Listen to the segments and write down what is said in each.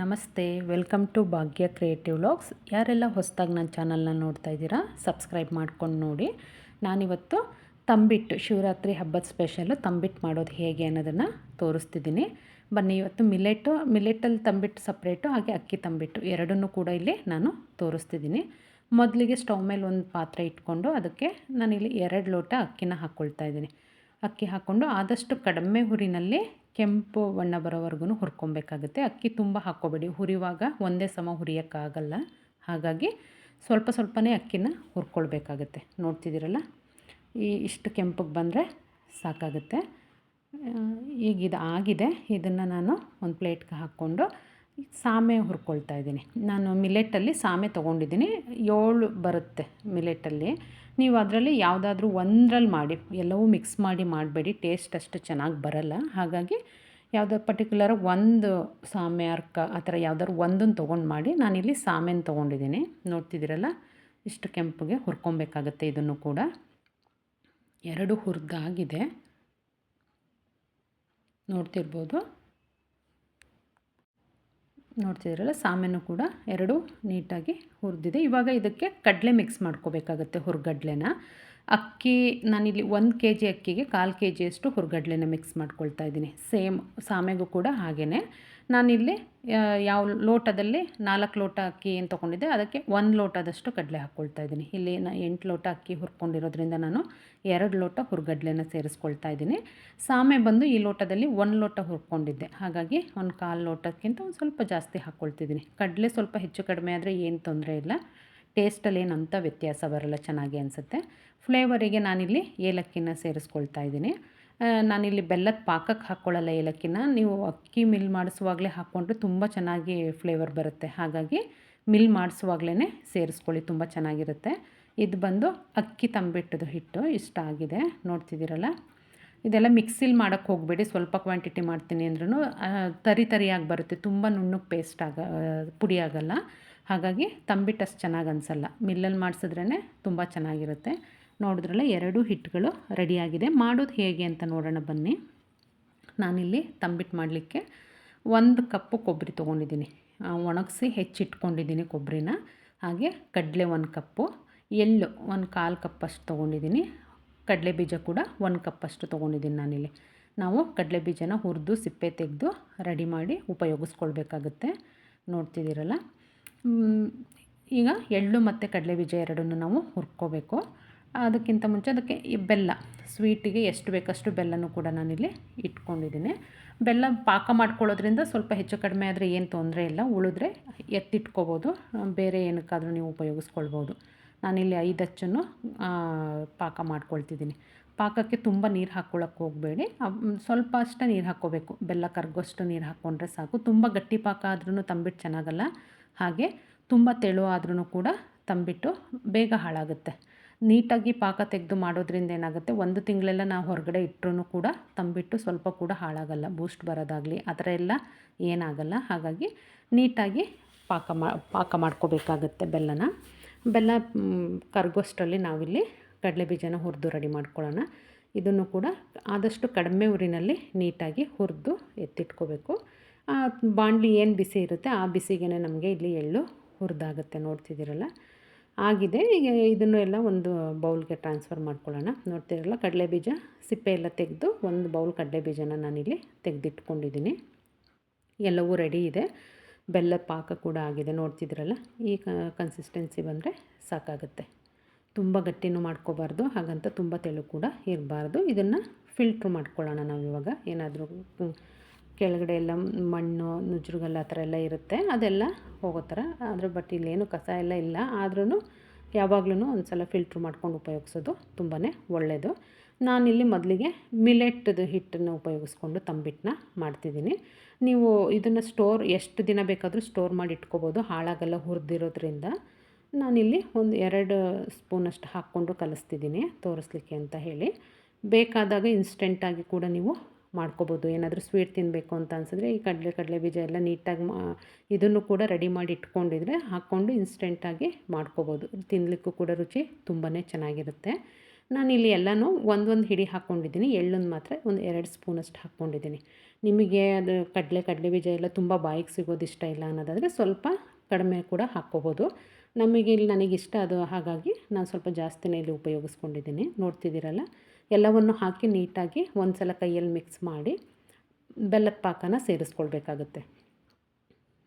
ನಮಸ್ತೆ, welcome to Bhagya creative vlogs. ಯಾರೆಲ್ಲ ಹೊಸದಾಗಿ ನನ್ನ ಚಾನಲ್ನ ನೋಡ್ತಾ ಇದ್ದೀರಾ, ಸಬ್ಸ್ಕ್ರೈಬ್ ಮಾಡ್ಕೊಂಡು ನೋಡಿ. ನಾನಿವತ್ತು ತಂಬಿಟ್ಟು ಶಿವರಾತ್ರಿ ಹಬ್ಬದ ಸ್ಪೆಷಲ್ಲು ತಂಬಿಟ್ಟು ಮಾಡೋದು ಹೇಗೆ ಅನ್ನೋದನ್ನು ತೋರಿಸ್ತಿದ್ದೀನಿ. ಬನ್ನಿ, ಇವತ್ತು ಮಿಲೆಟಲ್ಲಿ ತಂಬಿಟ್ಟು ಸಪ್ರೇಟು, ಹಾಗೆ ಅಕ್ಕಿ ತಂಬಿಟ್ಟು ಎರಡನ್ನೂ ಕೂಡ ಇಲ್ಲಿ ನಾನು ತೋರಿಸ್ತಿದ್ದೀನಿ. ಮೊದಲಿಗೆ ಸ್ಟವ್ ಮೇಲೆ ಒಂದು ಪಾತ್ರೆ ಇಟ್ಕೊಂಡು ಅದಕ್ಕೆ ನಾನಿಲ್ಲಿ 2 ಲೋಟ ಅಕ್ಕಿನ ಹಾಕ್ಕೊಳ್ತಾ ಇದ್ದೀನಿ. ಅಕ್ಕಿ ಹಾಕ್ಕೊಂಡು ಆದಷ್ಟು ಕಡಿಮೆ ಹುರಿನಲ್ಲಿ ಕೆಂಪು ಬಣ್ಣ ಬರೋವರೆಗೂ ಹುರ್ಕೊಬೇಕಾಗುತ್ತೆ. ಅಕ್ಕಿ ತುಂಬ ಹಾಕ್ಕೋಬೇಡಿ, ಹುರಿಯುವಾಗ ಒಂದೇ ಸಮ ಹುರಿಯೋಕ್ಕಾಗಲ್ಲ. ಹಾಗಾಗಿ ಸ್ವಲ್ಪ ಸ್ವಲ್ಪನೇ ಅಕ್ಕಿನ ಹುರ್ಕೊಳ್ಬೇಕಾಗತ್ತೆ. ನೋಡ್ತಿದ್ದೀರಲ್ಲ, ಇಷ್ಟು ಕೆಂಪಗೆ ಬಂದರೆ ಸಾಕಾಗುತ್ತೆ. ಈಗ ಇದು ಆಗಿದೆ. ಇದನ್ನು ನಾನು ಒಂದು ಪ್ಲೇಟ್ಗೆ ಹಾಕ್ಕೊಂಡು ಸಾಮೆ ಹುರ್ಕೊಳ್ತಾ ಇದ್ದೀನಿ. ನಾನು ಮಿಲೆಟಲ್ಲಿ ಸಾಮೆ ತೊಗೊಂಡಿದ್ದೀನಿ. 7 ಬರುತ್ತೆ ಮಿಲೆಟಲ್ಲಿ. ನೀವು ಅದರಲ್ಲಿ ಯಾವುದಾದ್ರೂ ಒಂದರಲ್ಲಿ ಮಾಡಿ, ಎಲ್ಲವೂ ಮಿಕ್ಸ್ ಮಾಡಿ ಮಾಡಬೇಡಿ, ಟೇಸ್ಟ್ ಅಷ್ಟು ಚೆನ್ನಾಗಿ ಬರಲ್ಲ. ಹಾಗಾಗಿ ಯಾವುದೋ ಪರ್ಟಿಕ್ಯುಲರ್ ಒಂದು ಸಾಮೆ ಅರ್ಕ ಆ ಥರ ಯಾವುದಾದ್ರು ಒಂದನ್ನು ತೊಗೊಂಡು ಮಾಡಿ. ನಾನಿಲ್ಲಿ ಸಾಮೆನ ತೊಗೊಂಡಿದ್ದೀನಿ. ನೋಡ್ತಿದ್ದೀರಲ್ಲ, ಇಷ್ಟು ಕೆಂಪಗೆ ಹುರ್ಕೊಬೇಕಾಗತ್ತೆ. ಇದನ್ನು ಕೂಡ 2 ಹುರಿದಾಗಿದೆ, ನೋಡ್ತಿದ್ದೀರಲ್ಲ, ಸಾಮೆನೂ ಕೂಡ 2 ನೀಟಾಗಿ ಹುರಿದಿದೆ. ಇವಾಗ ಇದಕ್ಕೆ ಕಡಲೆ ಮಿಕ್ಸ್ ಮಾಡ್ಕೋಬೇಕಾಗತ್ತೆ, ಹುರ್ಗಡ್ಲೆನ. ಅಕ್ಕಿ ನಾನಿಲ್ಲಿ 1 kg ಅಕ್ಕಿಗೆ 1/4 kgಯಷ್ಟು ಹುರ್ಗಡ್ಲೆನ ಮಿಕ್ಸ್ ಮಾಡ್ಕೊಳ್ತಾ ಇದ್ದೀನಿ. ಸೇಮ್ ಸಾಮೆಗೂ ಕೂಡ ಹಾಗೆಯೇ. ನಾನಿಲ್ಲಿ ಯಾವ ಲೋಟದಲ್ಲಿ 4 ಲೋಟ ಅಕ್ಕಿ ಏನು ತೊಗೊಂಡಿದ್ದೆ ಅದಕ್ಕೆ 1 ಲೋಟದಷ್ಟು ಕಡಲೆ ಹಾಕ್ಕೊಳ್ತಾ ಇದ್ದೀನಿ. ಇಲ್ಲಿ 8 ಲೋಟ ಅಕ್ಕಿ ಹುರ್ಕೊಂಡಿರೋದ್ರಿಂದ ನಾನು 2 ಲೋಟ ಹುರ್ಗಡ್ಲೆನ ಸೇರಿಸ್ಕೊಳ್ತಾ ಇದ್ದೀನಿ. ಸಾಮೆ ಬಂದು ಈ ಲೋಟದಲ್ಲಿ 1 ಲೋಟ ಹುರ್ಕೊಂಡಿದ್ದೆ, ಹಾಗಾಗಿ 1/4 ಲೋಟಕ್ಕಿಂತ ಒಂದು ಸ್ವಲ್ಪ ಜಾಸ್ತಿ ಹಾಕ್ಕೊಳ್ತಿದ್ದೀನಿ. ಕಡಲೆ ಸ್ವಲ್ಪ ಹೆಚ್ಚು ಕಡಿಮೆ ಆದರೆ ಏನು ತೊಂದರೆ ಇಲ್ಲ, ಟೇಸ್ಟಲ್ಲಿ ಏನಂತ ವ್ಯತ್ಯಾಸ ಬರಲ್ಲ, ಚೆನ್ನಾಗಿ ಅನಿಸುತ್ತೆ. ಫ್ಲೇವರಿಗೆ ನಾನಿಲ್ಲಿ ಏಲಕ್ಕಿನ ಸೇರಿಸ್ಕೊಳ್ತಾ ಇದ್ದೀನಿ. ನಾನಿಲ್ಲಿ ಬೆಲ್ಲದ ಪಾಕಕ್ಕೆ ಹಾಕ್ಕೊಳ್ಳಲ್ಲ ಏಲಕ್ಕಿನ. ನೀವು ಅಕ್ಕಿ ಮಿಲ್ ಮಾಡಿಸುವಾಗಲೇ ಹಾಕ್ಕೊಂಡ್ರೆ ತುಂಬ ಚೆನ್ನಾಗಿ ಫ್ಲೇವರ್ ಬರುತ್ತೆ. ಹಾಗಾಗಿ ಮಿಲ್ ಮಾಡಿಸುವಾಗಲೇ ಸೇರಿಸ್ಕೊಳ್ಳಿ, ತುಂಬ ಚೆನ್ನಾಗಿರುತ್ತೆ. ಇದು ಬಂದು ಅಕ್ಕಿ ತಂಬಿಟ್ಟದು ಹಿಟ್ಟು ಇಷ್ಟ ಆಗಿದೆ. ನೋಡ್ತಿದ್ದೀರಲ್ಲ, ಇದೆಲ್ಲ ಮಿಕ್ಸಿಲಿ ಮಾಡೋಕ್ಕೆ ಹೋಗಬೇಡಿ. ಸ್ವಲ್ಪ ಕ್ವಾಂಟಿಟಿ ಮಾಡ್ತೀನಿ ಅಂದ್ರೂ ತರಿಯಾಗಿ ಬರುತ್ತೆ, ತುಂಬ ನುಣ್ಣಗೆ ಪುಡಿ ಆಗಲ್ಲ. ಹಾಗಾಗಿ ತಂಬಿಟ್ಟು ಅಷ್ಟು ಚೆನ್ನಾಗಿ ಅನಿಸಲ್ಲ. ಮಿಲ್ಲಲ್ಲಿ ಮಾಡಿಸಿದ್ರೇ ತುಂಬ ಚೆನ್ನಾಗಿರುತ್ತೆ. ನೋಡಿದ್ರಲ್ಲ, 2 ಹಿಟ್ಟುಗಳು ರೆಡಿಯಾಗಿದೆ. ಮಾಡೋದು ಹೇಗೆ ಅಂತ ನೋಡೋಣ ಬನ್ನಿ. ನಾನಿಲ್ಲಿ ತಂಬಿಟ್ಟು ಮಾಡಲಿಕ್ಕೆ 1 ಕಪ್ಪು ಕೊಬ್ಬರಿ ತೊಗೊಂಡಿದ್ದೀನಿ. ಒಣಗಿಸಿ ಹೆಚ್ಚಿಟ್ಕೊಂಡಿದ್ದೀನಿ ಕೊಬ್ಬರಿನ. ಹಾಗೆ ಕಡಲೆ 1 ಕಪ್ಪು, ಎಳ್ಳು 1/4 ಕಪ್ಪಷ್ಟು ತೊಗೊಂಡಿದ್ದೀನಿ. ಕಡಲೆ ಬೀಜ ಕೂಡ 1 ಕಪ್ಪಷ್ಟು ತೊಗೊಂಡಿದ್ದೀನಿ ನಾನಿಲ್ಲಿ. ನಾವು ಕಡಲೆ ಬೀಜನ ಹುರಿದು ಸಿಪ್ಪೆ ತೆಗೆದು ರೆಡಿ ಮಾಡಿ ಉಪಯೋಗಿಸ್ಕೊಳ್ಬೇಕಾಗುತ್ತೆ. ನೋಡ್ತಿದ್ದೀರಲ್ಲ, ಈಗ ಎಳ್ಳು ಮತ್ತು ಕಡಲೆ ಬೀಜ ಎರಡನ್ನೂ ನಾವು ಹುರ್ಕೋಬೇಕು. ಅದಕ್ಕಿಂತ ಮುಂಚೆ ಅದಕ್ಕೆ ಈ ಬೆಲ್ಲ, ಸ್ವೀಟಿಗೆ ಎಷ್ಟು ಬೇಕಷ್ಟು ಬೆಲ್ಲನೂ ಕೂಡ ನಾನಿಲ್ಲಿ ಇಟ್ಕೊಂಡಿದ್ದೀನಿ. ಬೆಲ್ಲ ಪಾಕ ಮಾಡ್ಕೊಳ್ಳೋದ್ರಿಂದ ಸ್ವಲ್ಪ ಹೆಚ್ಚು ಕಡಿಮೆ ಆದರೆ ಏನು ತೊಂದರೆ ಇಲ್ಲ, ಉಳಿದ್ರೆ ಎತ್ತಿಟ್ಕೋಬೋದು, ಬೇರೆ ಏನಕ್ಕಾದರೂ ನೀವು ಉಪಯೋಗಿಸ್ಕೊಳ್ಬೋದು. ನಾನಿಲ್ಲಿ 5 ಅಚ್ಚನ್ನು ಪಾಕ ಮಾಡ್ಕೊಳ್ತಿದ್ದೀನಿ. ಪಾಕಕ್ಕೆ ತುಂಬ ನೀರು ಹಾಕ್ಕೊಳ್ಳೋಕ್ಕೆ ಹೋಗಬೇಡಿ, ಸ್ವಲ್ಪ ಅಷ್ಟೇ ನೀರು ಹಾಕ್ಕೋಬೇಕು. ಬೆಲ್ಲ ಕರಗೋಷ್ಟು ನೀರು ಹಾಕ್ಕೊಂಡ್ರೆ ಸಾಕು. ತುಂಬ ಗಟ್ಟಿ ಪಾಕ ಆದ್ರೂ ತಂಬಿಟ್ಟು ಚೆನ್ನಾಗಲ್ಲ, ಹಾಗೆ ತುಂಬ ತೆಳು ಆದ್ರೂ ಕೂಡ ತಂಬಿಟ್ಟು ಬೇಗ ಹಾಳಾಗುತ್ತೆ. ನೀಟಾಗಿ ಪಾಕ ತೆಗೆದು ಮಾಡೋದ್ರಿಂದ ಏನಾಗುತ್ತೆ, 1 ತಿಂಗಳೆಲ್ಲ ನಾವು ಹೊರಗಡೆ ಇಟ್ಟರೂ ಕೂಡ ತಂಬಿಟ್ಟು ಸ್ವಲ್ಪ ಕೂಡ ಹಾಳಾಗಲ್ಲ. ಬೂಸ್ಟ್ ಬರೋದಾಗಲಿ ಆ ಥರ ಎಲ್ಲ ಏನಾಗಲ್ಲ. ಹಾಗಾಗಿ ನೀಟಾಗಿ ಪಾಕ ಮಾಡ್ಕೋಬೇಕಾಗತ್ತೆ ಬೆಲ್ಲ ಕರಗೋಷ್ಟರಲ್ಲಿ ನಾವಿಲ್ಲಿ ಕಡಲೆ ಬೀಜನ ಹುರಿದು ರೆಡಿ ಮಾಡ್ಕೊಳ್ಳೋಣ. ಇದನ್ನು ಕೂಡ ಆದಷ್ಟು ಕಡಿಮೆ ಉರಿನಲ್ಲಿ ನೀಟಾಗಿ ಹುರಿದು ಎತ್ತಿಟ್ಕೋಬೇಕು. ಬಾಣಲಿ ಏನು ಬಿಸಿ ಇರುತ್ತೆ ಆ ಬಿಸಿಗೆ ನಮಗೆ ಇಲ್ಲಿ ಎಳ್ಳು ಹುರಿದಾಗುತ್ತೆ. ನೋಡ್ತಿದ್ದೀರಲ್ಲ, ಆಗಿದೆ. ಈಗ ಇದನ್ನು ಎಲ್ಲ ಒಂದು ಬೌಲ್ಗೆ ಟ್ರಾನ್ಸ್ಫರ್ ಮಾಡ್ಕೊಳ್ಳೋಣ. ನೋಡ್ತಿರಲ್ಲ, ಕಡಲೆ ಬೀಜ ಸಿಪ್ಪೆ ಎಲ್ಲ ತೆಗೆದು 1 ಬೌಲ್ ಕಡಲೆ ಬೀಜನ ನಾನಿಲ್ಲಿ ತೆಗೆದಿಟ್ಕೊಂಡಿದ್ದೀನಿ. ಎಲ್ಲವೂ ರೆಡಿ ಇದೆ. ಬೆಲ್ಲ ಪಾಕ ಕೂಡ ಆಗಿದೆ. ನೋಡ್ತಿದ್ದೀರಲ್ಲ, ಈ ಕನ್ಸಿಸ್ಟೆನ್ಸಿ ಬಂದರೆ ಸಾಕಾಗುತ್ತೆ. ತುಂಬ ಗಟ್ಟಿನೂ ಮಾಡ್ಕೋಬಾರ್ದು, ಹಾಗಂತ ತುಂಬ ತೆಳು ಕೂಡ ಇರಬಾರ್ದು. ಇದನ್ನು ಫಿಲ್ಟ್ರ್ ಮಾಡ್ಕೊಳ್ಳೋಣ ನಾವು ಇವಾಗ. ಏನಾದರೂ ಕೆಳಗಡೆ ಎಲ್ಲ ಮಣ್ಣು ನುಜ್ರುಗಲ್ಲ ಆ ಥರ ಎಲ್ಲ ಇರುತ್ತೆ, ಅದೆಲ್ಲ ಹೋಗೋ ಥರ. ಆದರೆ ಬಟ್ ಇಲ್ಲೇನು ಕಸ ಎಲ್ಲ ಇಲ್ಲ, ಆದ್ರೂ ಯಾವಾಗಲೂ ಒಂದು ಸಲ ಫಿಲ್ಟ್ರ್ ಮಾಡ್ಕೊಂಡು ಉಪಯೋಗಿಸೋದು ತುಂಬಾ ಒಳ್ಳೆಯದು. ನಾನಿಲ್ಲಿ ಮೊದಲಿಗೆ ಮಿಲೆಟ್ದು ಹಿಟ್ಟನ್ನು ಉಪಯೋಗಿಸ್ಕೊಂಡು ತಂಬಿಟ್ಟನ್ನ ಮಾಡ್ತಿದ್ದೀನಿ. ನೀವು ಇದನ್ನು ಎಷ್ಟು ದಿನ ಬೇಕಾದರೂ ಸ್ಟೋರ್ ಮಾಡಿ ಇಟ್ಕೋಬೋದು, ಹಾಳಾಗಲ್ಲ ಹುರಿದಿರೋದ್ರಿಂದ. ನಾನಿಲ್ಲಿ ಒಂದು 2 ಸ್ಪೂನಷ್ಟು ಹಾಕ್ಕೊಂಡು ಕಲಿಸ್ತಿದ್ದೀನಿ ತೋರಿಸ್ಲಿಕ್ಕೆ ಅಂತ ಹೇಳಿ. ಬೇಕಾದಾಗ ಇನ್ಸ್ಟೆಂಟಾಗಿ ಕೂಡ ನೀವು ಮಾಡ್ಕೋಬೋದು. ಏನಾದರೂ ಸ್ವೀಟ್ ತಿನ್ನಬೇಕು ಅಂತ ಅನಿಸಿದ್ರೆ ಈ ಕಡಲೆ ಬೀಜ ಎಲ್ಲ ನೀಟಾಗಿ ಇದನ್ನು ಕೂಡ ರೆಡಿ ಮಾಡಿ ಇಟ್ಕೊಂಡಿದ್ರೆ ಹಾಕ್ಕೊಂಡು ಇನ್ಸ್ಟೆಂಟಾಗಿ ಮಾಡ್ಕೋಬೋದು. ತಿನ್ನಲಿಕ್ಕೂ ಕೂಡ ರುಚಿ ತುಂಬಾ ಚೆನ್ನಾಗಿರುತ್ತೆ. ನಾನಿಲ್ಲಿ ಎಲ್ಲನೂ ಒಂದೊಂದು ಹಿಡಿ ಹಾಕ್ಕೊಂಡಿದ್ದೀನಿ. ಎಳ್ಳನ್ನು ಮಾತ್ರ ಒಂದು 2 ಸ್ಪೂನಷ್ಟು ಹಾಕ್ಕೊಂಡಿದ್ದೀನಿ. ನಿಮಗೆ ಅದು ಕಡಲೆ ಬೀಜ ಎಲ್ಲ ತುಂಬ ಬಾಯಿಗೆ ಸಿಗೋದು ಇಷ್ಟ ಇಲ್ಲ ಅನ್ನೋದಾದರೆ ಸ್ವಲ್ಪ ಕಡಿಮೆ ಕೂಡ ಹಾಕ್ಕೋಬೋದು. ನನಗಿಷ್ಟ ಅದು, ಹಾಗಾಗಿ ನಾನು ಸ್ವಲ್ಪ ಜಾಸ್ತಿನೇ ಇಲ್ಲಿ ಉಪಯೋಗಿಸ್ಕೊಂಡಿದ್ದೀನಿ. ನೋಡ್ತಿದ್ದೀರಲ್ಲ, ಎಲ್ಲವನ್ನು ಹಾಕಿ ನೀಟಾಗಿ ಒಂದು ಸಲ ಕೈಯಲ್ಲಿ ಮಿಕ್ಸ್ ಮಾಡಿ ಬೆಲ್ಲದ ಪಾಕನ ಸೇರಿಸ್ಕೊಳ್ಬೇಕಾಗುತ್ತೆ.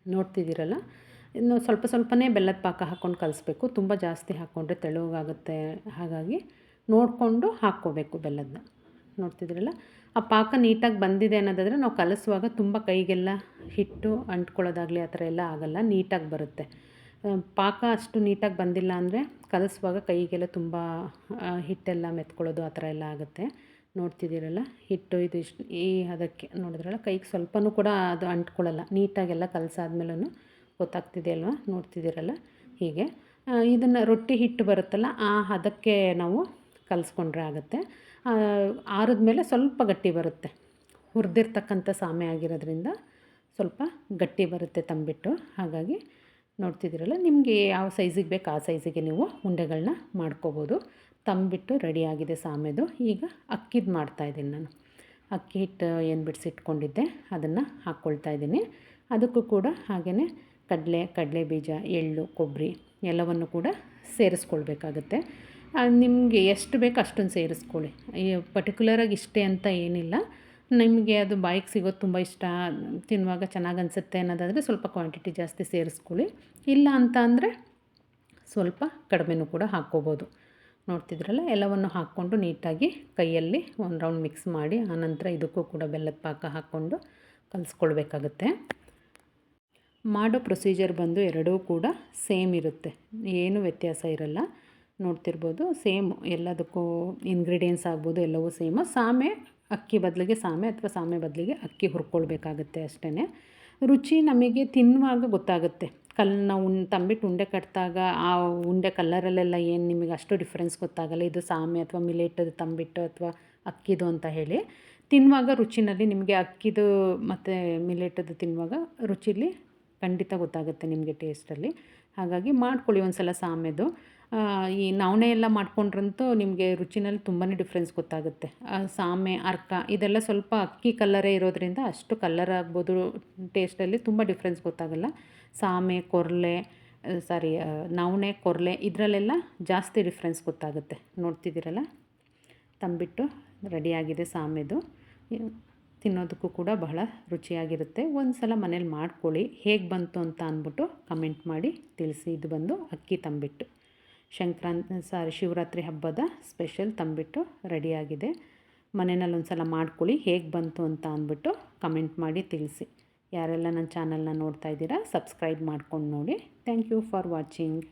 ನೋಡ್ತಿದ್ದೀರಲ್ಲ, ಇನ್ನು ಸ್ವಲ್ಪನೇ ಬೆಲ್ಲದ ಪಾಕ ಹಾಕ್ಕೊಂಡು ಕಲಿಸ್ಬೇಕು. ತುಂಬ ಜಾಸ್ತಿ ಹಾಕ್ಕೊಂಡ್ರೆ ತೆಳುವಾಗುತ್ತೆ. ಹಾಗಾಗಿ ನೋಡಿಕೊಂಡು ಹಾಕ್ಕೋಬೇಕು ಬೆಲ್ಲದನ್ನ. ನೋಡ್ತಿದ್ದೀರಲ್ಲ, ಆ ಪಾಕ ನೀಟಾಗಿ ಬಂದಿದೆ ಅನ್ನೋದಾದರೆ ನಾವು ಕಲಿಸುವಾಗ ತುಂಬ ಕೈಗೆಲ್ಲ ಹಿಟ್ಟು ಅಂಟ್ಕೊಳ್ಳೋದಾಗಲಿ ಆ ಥರ ಎಲ್ಲ ಆಗೋಲ್ಲ, ನೀಟಾಗಿ ಬರುತ್ತೆ. ಪಾಕ ಅಷ್ಟು ನೀಟಾಗಿ ಬಂದಿಲ್ಲ ಅಂದರೆ ಕಲಿಸುವಾಗ ಕೈಗೆಲ್ಲ ತುಂಬ ಹಿಟ್ಟೆಲ್ಲ ಮೆತ್ಕೊಳ್ಳೋದು ಆ ಥರ ಎಲ್ಲ ಆಗುತ್ತೆ. ನೋಡ್ತಿದ್ದೀರಲ್ಲ, ಹಿಟ್ಟು ಇದು ಇಷ್ಟು ಈ ಹದಕ್ಕೆ ನೋಡಿದ್ರಲ್ಲ, ಕೈಗೆ ಸ್ವಲ್ಪನೂ ಕೂಡ ಅದು ಅಂಟ್ಕೊಳ್ಳಲ್ಲ. ನೀಟಾಗೆಲ್ಲ ಕಲಸಾದ್ಮೇಲೂ ಗೊತ್ತಾಗ್ತಿದೆ ಅಲ್ವಾ, ನೋಡ್ತಿದ್ದೀರಲ್ಲ. ಹೀಗೆ ಇದನ್ನು ರೊಟ್ಟಿ ಹಿಟ್ಟು ಬರುತ್ತಲ್ಲ, ಆ ಹದಕ್ಕೆ ನಾವು ಕಲಿಸ್ಕೊಂಡ್ರೆ ಆಗುತ್ತೆ. ಆರಿದ್ಮೇಲೆ ಸ್ವಲ್ಪ ಗಟ್ಟಿ ಬರುತ್ತೆ. ಹುರಿದಿರ್ತಕ್ಕಂಥ ಸಾಮೆ ಆಗಿರೋದ್ರಿಂದ ಸ್ವಲ್ಪ ಗಟ್ಟಿ ಬರುತ್ತೆ ತಂಬಿಟ್ಟು. ಹಾಗಾಗಿ ನೋಡ್ತಿದ್ದೀರಲ್ಲ, ನಿಮಗೆ ಯಾವ ಸೈಜಿಗೆ ಬೇಕು ಆ ಸೈಜಿಗೆ ನೀವು ಉಂಡೆಗಳನ್ನ ಮಾಡ್ಕೋಬೋದು. ತಂಬಿಟ್ಟು ರೆಡಿಯಾಗಿದೆ ಸಾಮೆದು. ಈಗ ಅಕ್ಕಿದು ಮಾಡ್ತಾಯಿದ್ದೀನಿ ನಾನು. ಅಕ್ಕಿ ಹಿಟ್ಟು ಏನು ಬಿಡಿಸಿಟ್ಕೊಂಡಿದ್ದೆ ಅದನ್ನು ಹಾಕ್ಕೊಳ್ತಾ ಇದ್ದೀನಿ. ಅದಕ್ಕೂ ಕೂಡ ಹಾಗೆಯೇ ಕಡಲೆ ಬೀಜ, ಎಳ್ಳು, ಕೊಬ್ಬರಿ ಎಲ್ಲವನ್ನು ಕೂಡ ಸೇರಿಸ್ಕೊಳ್ಬೇಕಾಗತ್ತೆ. ನಿಮಗೆ ಎಷ್ಟು ಬೇಕು ಅಷ್ಟನ್ನು ಸೇರಿಸ್ಕೊಳ್ಳಿ. ಪರ್ಟಿಕ್ಯುಲರಾಗಿ ಇಷ್ಟೇ ಅಂತ ಏನಿಲ್ಲ. ನಿಮಗೆ ಅದು ಬಾಯಿಗೆ ಸಿಗೋದು ತುಂಬ ಇಷ್ಟ, ತಿನ್ನುವಾಗ ಚೆನ್ನಾಗಿ ಅನಿಸುತ್ತೆ ಅನ್ನೋದಾದರೆ ಸ್ವಲ್ಪ ಕ್ವಾಂಟಿಟಿ ಜಾಸ್ತಿ ಸೇರಿಸ್ಕೊಳ್ಳಿ. ಇಲ್ಲ ಅಂತ ಅಂದರೆ ಸ್ವಲ್ಪ ಕಡಿಮೆನೂ ಕೂಡ ಹಾಕ್ಕೋಬೋದು. ನೋಡ್ತಿದ್ರಲ್ಲ, ಎಲ್ಲವನ್ನು ಹಾಕ್ಕೊಂಡು ನೀಟಾಗಿ ಕೈಯಲ್ಲಿ ಒಂದು ರೌಂಡ್ ಮಿಕ್ಸ್ ಮಾಡಿ ಆನಂತರ ಇದಕ್ಕೂ ಕೂಡ ಬೆಲ್ಲದ ಪಾಕ ಹಾಕ್ಕೊಂಡು ಕಲಿಸ್ಕೊಳ್ಬೇಕಾಗತ್ತೆ. ಮಾಡೋ ಪ್ರೊಸೀಜರ್ ಬಂದು ಎರಡೂ ಕೂಡ ಸೇಮ್ ಇರುತ್ತೆ, ಏನೂ ವ್ಯತ್ಯಾಸ ಇರಲ್ಲ. ನೋಡ್ತಿರ್ಬೋದು, ಸೇಮ್ ಎಲ್ಲದಕ್ಕೂ ಇಂಗ್ರೀಡಿಯೆಂಟ್ಸ್ ಆಗ್ಬೋದು, ಎಲ್ಲವೂ ಸೇಮು. ಸಾಮೆ ಅಕ್ಕಿ ಬದಲಿಗೆ ಸಾಮೆ ಅಥವಾ ಸಾಮೆ ಬದಲಿಗೆ ಅಕ್ಕಿ ಹುರ್ಕೊಳ್ಬೇಕಾಗತ್ತೆ ಅಷ್ಟೇ. ರುಚಿ ನಮಗೆ ತಿನ್ನುವಾಗ ಗೊತ್ತಾಗುತ್ತೆ. ನಾವು ತಂಬಿಟ್ಟು ಉಂಡೆ ಕಟ್ಟಿದಾಗ ಆ ಉಂಡೆ ಕಲ್ಲರಲ್ಲೆಲ್ಲ ಏನು ನಿಮಗೆ ಅಷ್ಟು ಡಿಫ್ರೆನ್ಸ್ ಗೊತ್ತಾಗಲ್ಲ, ಇದು ಸಾಮೆ ಅಥವಾ ಮಿಲೆಟದು ತಂಬಿಟ್ಟು ಅಥವಾ ಅಕ್ಕಿದು ಅಂತ ಹೇಳಿ. ತಿನ್ನುವಾಗ ರುಚಿನಲ್ಲಿ ನಿಮಗೆ ಅಕ್ಕಿದು ಮತ್ತು ಮಿಲೆಟದು ತಿನ್ನುವಾಗ ರುಚಿಲಿ ಖಂಡಿತ ಗೊತ್ತಾಗುತ್ತೆ ನಿಮಗೆ ಟೇಸ್ಟಲ್ಲಿ. ಹಾಗಾಗಿ ಮಾಡ್ಕೊಳ್ಳಿ ಒಂದು ಸಲ ಸಾಮೆದು. ಈ ನವಣೆ ಎಲ್ಲ ಮಾಡ್ಕೊಂಡ್ರಂತೂ ನಿಮಗೆ ರುಚಿನಲ್ಲಿ ತುಂಬಾ ಡಿಫ್ರೆನ್ಸ್ ಗೊತ್ತಾಗುತ್ತೆ. ಸಾಮೆ, ಅರ್ಕ ಇದೆಲ್ಲ ಸ್ವಲ್ಪ ಅಕ್ಕಿ ಕಲ್ಲರೇ ಇರೋದ್ರಿಂದ ಅಷ್ಟು ಕಲ್ಲರ್ ಆಗ್ಬೋದು, ಟೇಸ್ಟಲ್ಲಿ ತುಂಬ ಡಿಫ್ರೆನ್ಸ್ ಗೊತ್ತಾಗಲ್ಲ. ಸಾಮೆ, ನವಣೆ, ಕೊರಲೆ ಇದರಲ್ಲೆಲ್ಲ ಜಾಸ್ತಿ ಡಿಫ್ರೆನ್ಸ್ ಗೊತ್ತಾಗುತ್ತೆ. ನೋಡ್ತಿದ್ದೀರಲ್ಲ, ತಂಬಿಟ್ಟು ರೆಡಿಯಾಗಿದೆ ಸಾಮೆದು. ತಿನ್ನೋದಕ್ಕೂ ಕೂಡ ಬಹಳ ರುಚಿಯಾಗಿರುತ್ತೆ. ಒಂದು ಸಲ ಮನೇಲಿ ಮಾಡ್ಕೊಳ್ಳಿ, ಹೇಗೆ ಬಂತು ಅಂತ ಅಂದ್ಬಿಟ್ಟು ಕಮೆಂಟ್ ಮಾಡಿ ತಿಳಿಸಿ. ಇದು ಬಂದು ಅಕ್ಕಿ ತಂಬಿಟ್ಟು, ಶಿವರಾತ್ರಿ ಹಬ್ಬದ ಸ್ಪೆಷಲ್ ತಂಬಿಟ್ಟು ರೆಡಿಯಾಗಿದೆ. ಮನೆಯಲ್ಲಿ ಒಂದು ಸಲ ಮಾಡ್ಕೊಳ್ಳಿ, ಹೇಗೆ ಬಂತು ಅಂತ ಅಂದ್ಬಿಟ್ಟು ಕಮೆಂಟ್ ಮಾಡಿ ತಿಳಿಸಿ. ಯಾರೆಲ್ಲ ನನ್ನ ಚಾನಲ್ನ ನೋಡ್ತಾ ಇದ್ದೀರಾ ಸಬ್ಸ್ಕ್ರೈಬ್ ಮಾಡ್ಕೊಂಡು ನೋಡಿ. Thank you for watching.